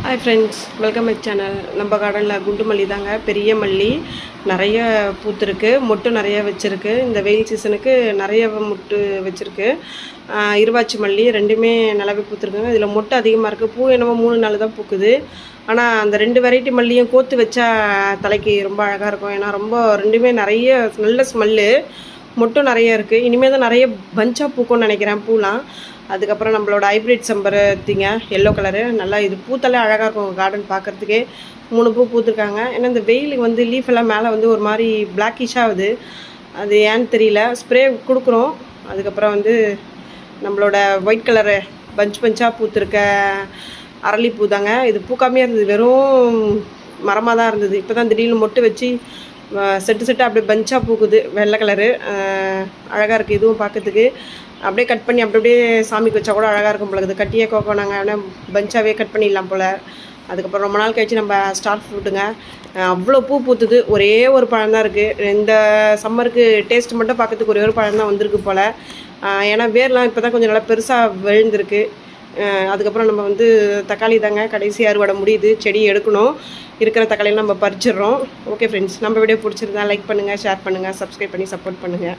Hi friends, welcome my channel. நம்ம கார்டனில் குண்டு மல்லி தாங்க, பெரிய மல்லி நிறைய பூத்துருக்கு, மொட்டு நிறைய வச்சுருக்கு. இந்த வெயில் சீசனுக்கு நிறைய மொட்டு வச்சுருக்கு. இருவாச்சி மல்லி ரெண்டுமே நல்லாவே பூத்துருக்குங்க. இதில் மொட்டு அதிகமாக இருக்குது. பூ என்னமோ 3 நாள் தான் பூக்குது. ஆனால் அந்த 2 வெரைட்டி மல்லியும் கோத்து வச்சா தலைக்கு ரொம்ப அழகாக இருக்கும். ஏன்னா ரொம்ப ரெண்டுமே நிறைய நல்ல ஸ்மெல்லு, மொட்டும் நிறைய இருக்குது. இனிமேல் தான் நிறைய பஞ்சாக பூக்கும்னு நினைக்கிறேன் பூலாம். அதுக்கப்புறம் நம்மளோட ஹைப்ரிட் செம்பருத்திங்க, எல்லோ கலரு, நல்லா இது பூத்தெல்லாம் அழகாக இருக்கும் கார்டன் பார்க்குறதுக்கே. 3 பூ பூத்துருக்காங்க. ஏன்னா இந்த வெயிலுக்கு வந்து லீஃப் எல்லாம் மேலே வந்து ஒரு மாதிரி பிளாக்கிஷ் ஆகுது. அது ஏன்னு தெரியல. ஸ்ப்ரே கொடுக்குறோம். அதுக்கப்புறம் வந்து நம்மளோட ஒயிட் கலரு பஞ்சாக பூத்துருக்க அரளிப்பூ தாங்க. இது பூக்காமையாக இருந்தது, வெறும் மரமாக தான் இருந்தது. இப்போ தான் திடீர்னு மொட்டு வச்சு செட்டாக அப்படியே பஞ்சாக பூக்குது. வெள்ளை கலரு அழகாக இருக்குது. இதுவும் பார்க்கறதுக்கு அப்படியே கட் பண்ணி அப்படியே சாமிக்கு வச்சா கூட அழகாக இருக்கும் போல இருக்குது. கட்டியே கோக்கோனாங்க, ஆனால் பஞ்சாகவே கட் பண்ணிடலாம் போல். அதுக்கப்புறம் ரொம்ப நாள் கழிச்சு நம்ம ஸ்டார் ஃப்ரூட்டுங்க, அவ்வளோ பூ பூத்துது. ஒரே ஒரு பழம் தான் இருக்குது. இந்த சம்மருக்கு டேஸ்ட் மட்டும் பார்க்கறதுக்கு ஒரே ஒரு பழம் தான் வந்திருக்கு போல். ஏன்னா வேர்லாம் இப்போ தான் கொஞ்சம் நல்லா பெருசாக விழுந்திருக்கு. அதுக்கப்புறம் நம்ம வந்து தக்காளி தாங்க கடைசி அறுவடை முடியுது. செடி எடுக்கணும். இருக்கிற தக்காளியெல்லாம் நம்ம பறிச்சிடுறோம். ஓகே ஃப்ரெண்ட்ஸ், நம்ம வீடியோ பிடிச்சிருந்தா லைக் பண்ணுங்கள், ஷேர் பண்ணுங்கள், சப்ஸ்கிரைப் பண்ணி சப்போர்ட் பண்ணுங்கள்.